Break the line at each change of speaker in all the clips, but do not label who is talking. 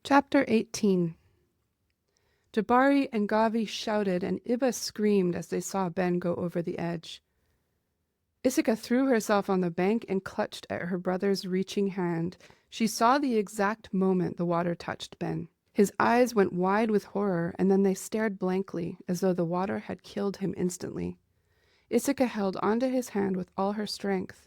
Chapter 18. Jabari and Gavi shouted, and Iba screamed as they saw Ben go over the edge. Isika threw herself on the bank and clutched at her brother's reaching hand. She saw the exact moment the water touched Ben. His eyes went wide with horror, and then they stared blankly, as though the water had killed him instantly. Isika held onto his hand with all her strength.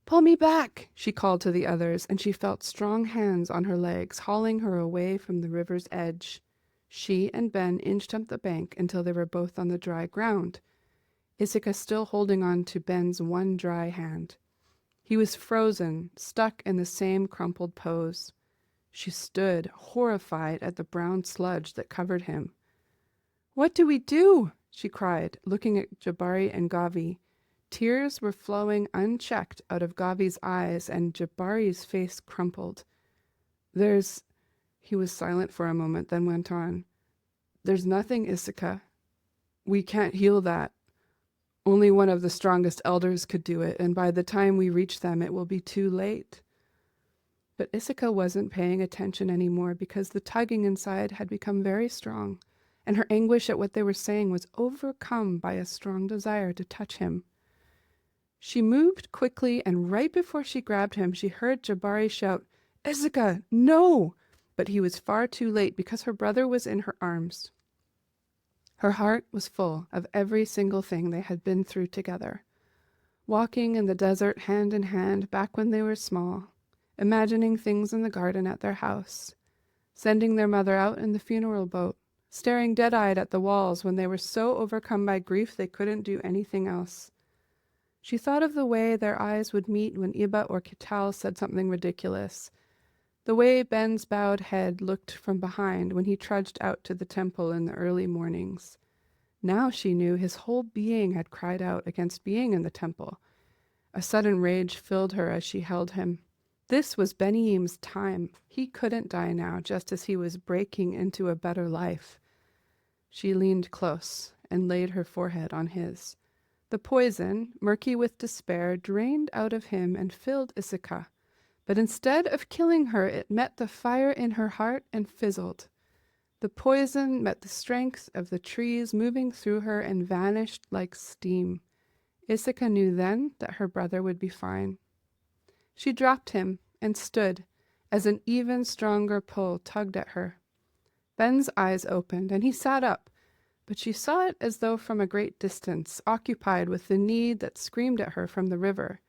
"Pull me back," she called to the others, and she felt strong hands on her legs, hauling her away from the river's edge. She and Ben inched up the bank until they were both on the dry ground, Isika still holding on to Ben's one dry hand. He was frozen, stuck in the same crumpled pose. She stood, horrified at the brown sludge that covered him. "What do we do?" she cried, looking at Jabari and Gavi. Tears were flowing unchecked out of Gavi's eyes, and Jabari's face crumpled. He was silent for a moment, then went on. "There's nothing, Isika. We can't heal that. Only one of the strongest elders could do it, and by the time we reach them, it will be too late." But Isika wasn't paying attention anymore because the tugging inside had become very strong, and her anguish at what they were saying was overcome by a strong desire to touch him. She moved quickly, and right before she grabbed him, she heard Jabari shout, "Isika, no!" But he was far too late because her brother was in her arms. Her heart was full of every single thing they had been through together. Walking in the desert hand in hand back when they were small, imagining things in the garden at their house, sending their mother out in the funeral boat, staring dead-eyed at the walls when they were so overcome by grief they couldn't do anything else. She thought of the way their eyes would meet when Iba or Kital said something ridiculous, the way Ben's bowed head looked from behind when he trudged out to the temple in the early mornings. Now she knew his whole being had cried out against being in the temple. A sudden rage filled her as she held him. This was Beniam's time. He couldn't die now, just as he was breaking into a better life. She leaned close and laid her forehead on his. The poison, murky with despair, drained out of him and filled Isika. But instead of killing her, it met the fire in her heart and fizzled. The poison met the strength of the trees moving through her and vanished like steam. Isika knew then that her brother would be fine. She dropped him and stood as an even stronger pull tugged at her. Ben's eyes opened and he sat up, but she saw it as though from a great distance, occupied with the need that screamed at her from the river.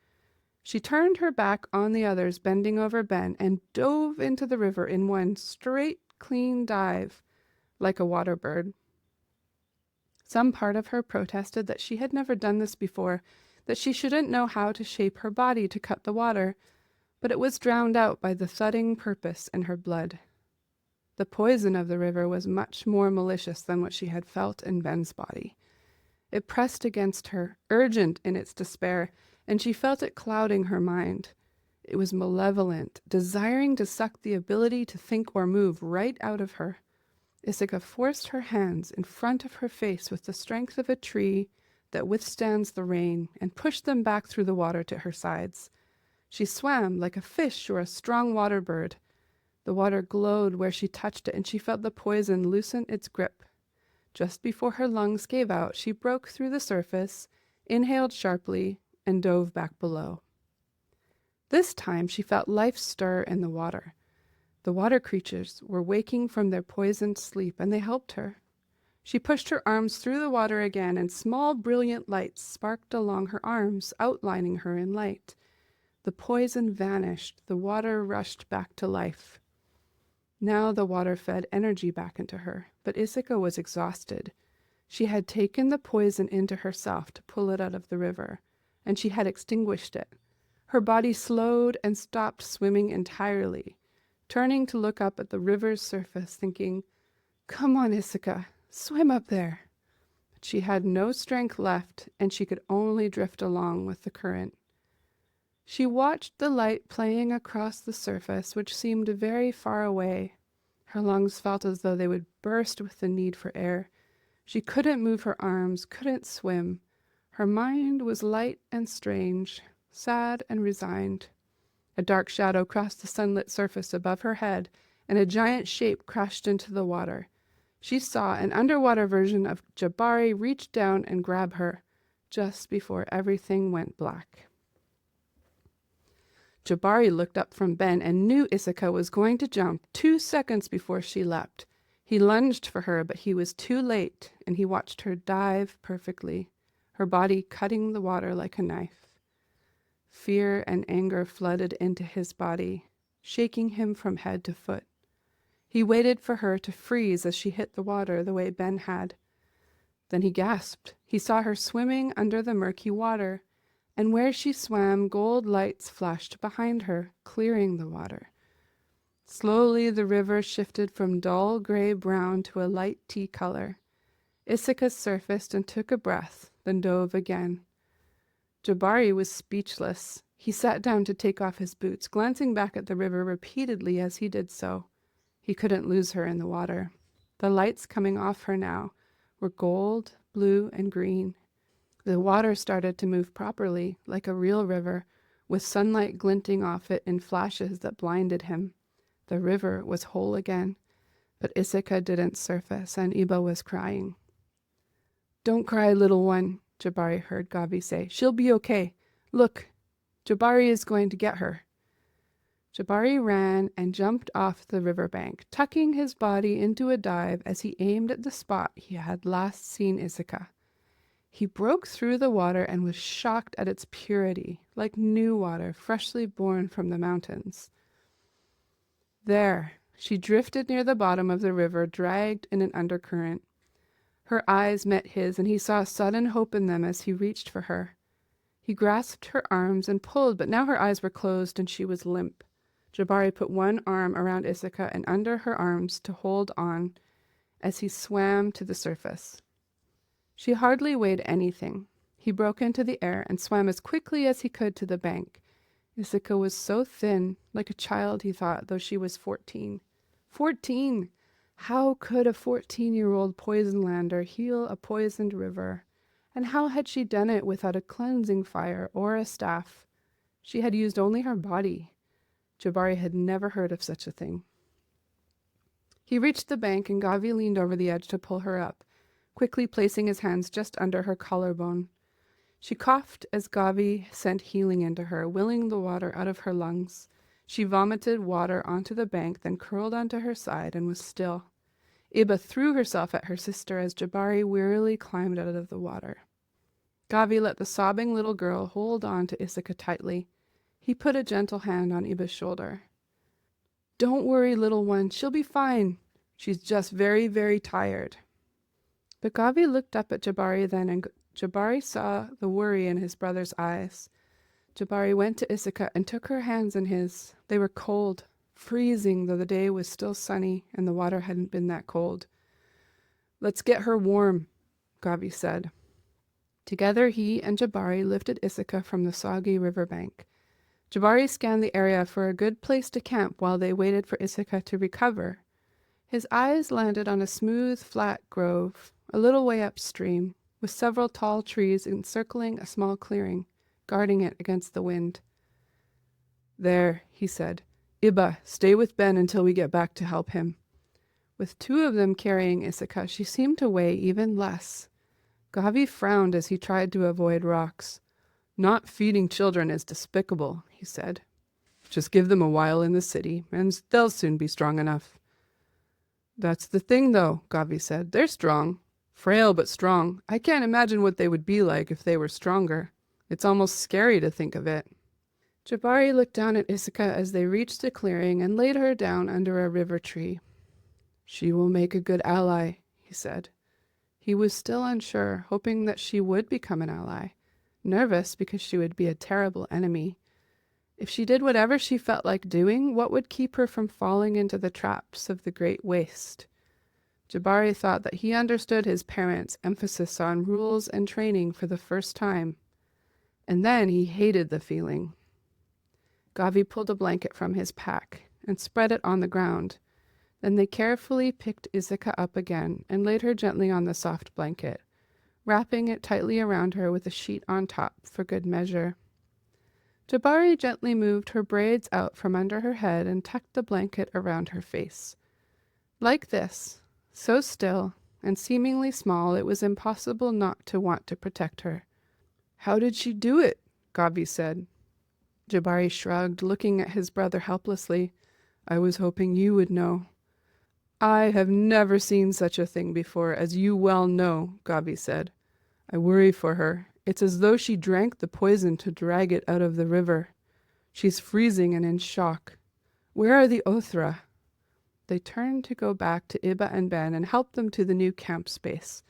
She turned her back on the others bending over Ben and dove into the river in one straight, clean dive, like a water bird. Some part of her protested that she had never done this before, that she shouldn't know how to shape her body to cut the water, but it was drowned out by the thudding purpose in her blood. The poison of the river was much more malicious than what she had felt in Ben's body. It pressed against her, urgent in its despair, and she felt it clouding her mind. It was malevolent, desiring to suck the ability to think or move right out of her. Isika forced her hands in front of her face with the strength of a tree that withstands the rain and pushed them back through the water to her sides. She swam like a fish or a strong water bird. The water glowed where she touched it, and she felt the poison loosen its grip. Just before her lungs gave out, she broke through the surface, inhaled sharply, and dove back below. This time she felt life stir in the water. The water creatures were waking from their poisoned sleep, and they helped her. She pushed her arms through the water again, and small brilliant lights sparked along her arms, outlining her in light. The poison vanished. The water rushed back to life. Now the water fed energy back into her, but Isika was exhausted. She had taken the poison into herself to pull it out of the river, and she had extinguished it. Her body slowed and stopped swimming entirely, turning to look up at the river's surface, thinking, "Come on, Isika, swim up there." But she had no strength left, and she could only drift along with the current. She watched the light playing across the surface, which seemed very far away. Her lungs felt as though they would burst with the need for air. She couldn't move her arms, couldn't swim. Her mind was light and strange, sad and resigned. A dark shadow crossed the sunlit surface above her head, and a giant shape crashed into the water. She saw an underwater version of Jabari reach down and grab her, just before everything went black. Jabari looked up from Ben and knew Isika was going to jump 2 seconds before she leapt. He lunged for her, but he was too late, and he watched her dive perfectly, her body cutting the water like a knife. Fear and anger flooded into his body, shaking him from head to foot. He waited for her to freeze as she hit the water the way Ben had. Then he gasped. He saw her swimming under the murky water, and where she swam, gold lights flashed behind her, clearing the water. Slowly the river shifted from dull gray-brown to a light tea color. Isika surfaced and took a breath, then dove again. Jabari was speechless. He sat down to take off his boots, glancing back at the river repeatedly as he did so. He couldn't lose her in the water. The lights coming off her now were gold, blue, and green. The water started to move properly, like a real river, with sunlight glinting off it in flashes that blinded him. The river was whole again, but Isika didn't surface, and Iba was crying. "Don't cry, little one," Jabari heard Gavi say. "She'll be okay. Look, Jabari is going to get her." Jabari ran and jumped off the riverbank, tucking his body into a dive as he aimed at the spot he had last seen Isika. He broke through the water and was shocked at its purity, like new water freshly born from the mountains. There, she drifted near the bottom of the river, dragged in an undercurrent. Her eyes met his, and he saw sudden hope in them as he reached for her. He grasped her arms and pulled, but now her eyes were closed and she was limp. Jabari put one arm around Isika and under her arms to hold on as he swam to the surface. She hardly weighed anything. He broke into the air and swam as quickly as he could to the bank. Isika was so thin, like a child, he thought, though she was 14. 14! How could a 14-year-old poisonlander heal a poisoned river? And how had she done it without a cleansing fire or a staff? She had used only her body. Jabari had never heard of such a thing. He reached the bank, and Gavi leaned over the edge to pull her up, quickly placing his hands just under her collarbone. She coughed as Gavi sent healing into her, willing the water out of her lungs. She vomited water onto the bank, then curled onto her side and was still. Iba threw herself at her sister as Jabari wearily climbed out of the water. Gavi let the sobbing little girl hold on to Isika tightly. He put a gentle hand on Iba's shoulder. "Don't worry, little one. She'll be fine. She's just very, very tired." But Gavi looked up at Jabari then, and Jabari saw the worry in his brother's eyes. Jabari went to Isika and took her hands in his. They were cold, freezing, though the day was still sunny and the water hadn't been that cold. "Let's get her warm," Gavi said. Together he and Jabari lifted Isika from the soggy riverbank. Jabari scanned the area for a good place to camp while they waited for Isika to recover. His eyes landed on a smooth, flat grove, a little way upstream, with several tall trees encircling a small clearing, guarding it against the wind. "There," he said. "Iba, stay with Ben until we get back to help him." With two of them carrying Isika, she seemed to weigh even less. Gavi frowned as he tried to avoid rocks. "Not feeding children is despicable," he said. "Just give them a while in the city, and they'll soon be strong enough." "That's the thing, though," Gavi said. "They're strong. Frail but strong. I can't imagine what they would be like if they were stronger. It's almost scary to think of it." Jabari looked down at Isika as they reached the clearing and laid her down under a river tree. "She will make a good ally," he said. He was still unsure, hoping that she would become an ally. Nervous because she would be a terrible enemy. If she did whatever she felt like doing, what would keep her from falling into the traps of the Great Waste? Jabari thought that he understood his parents' emphasis on rules and training for the first time. And then he hated the feeling. Gavi pulled a blanket from his pack and spread it on the ground. Then they carefully picked Isika up again and laid her gently on the soft blanket, wrapping it tightly around her with a sheet on top for good measure. Jabari gently moved her braids out from under her head and tucked the blanket around her face. Like this, so still and seemingly small, it was impossible not to want to protect her. "How did she do it?" Gavi said. Jabari shrugged, looking at his brother helplessly. "I was hoping you would know." "I have never seen such a thing before, as you well know," Gavi said. "I worry for her. It's as though she drank the poison to drag it out of the river. She's freezing and in shock. Where are the Othra?" They turned to go back to Iba and Ben and help them to the new camp space,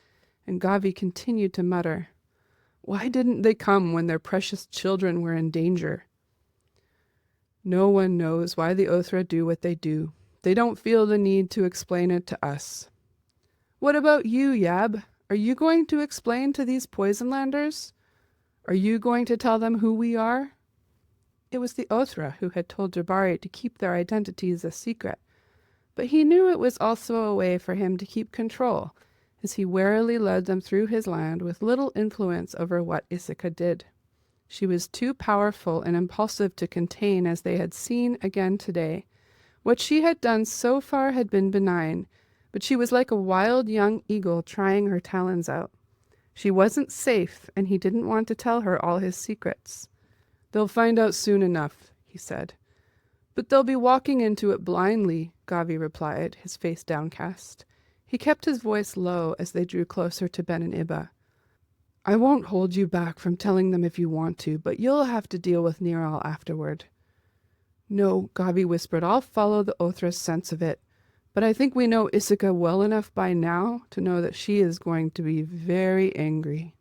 and Gavi continued to mutter, "Why didn't they come when their precious children were in danger?" "No one knows why the Othra do what they do. They don't feel the need to explain it to us." "What about you, Yab? Are you going to explain to these Poisonlanders? Are you going to tell them who we are?" It was the Othra who had told Jabari to keep their identities a secret, but he knew it was also a way for him to keep control, as he warily led them through his land with little influence over what Isika did. She was too powerful and impulsive to contain, as they had seen again today. What she had done so far had been benign, but she was like a wild young eagle trying her talons out. She wasn't safe, and he didn't want to tell her all his secrets. "They'll find out soon enough," he said. "But they'll be walking into it blindly," Gavi replied, his face downcast. He kept his voice low as they drew closer to Ben and Iba. "I won't hold you back from telling them if you want to, but you'll have to deal with Niral afterward." "No," Gavi whispered, "I'll follow the Othra's sense of it. But I think we know Isika well enough by now to know that she is going to be very angry."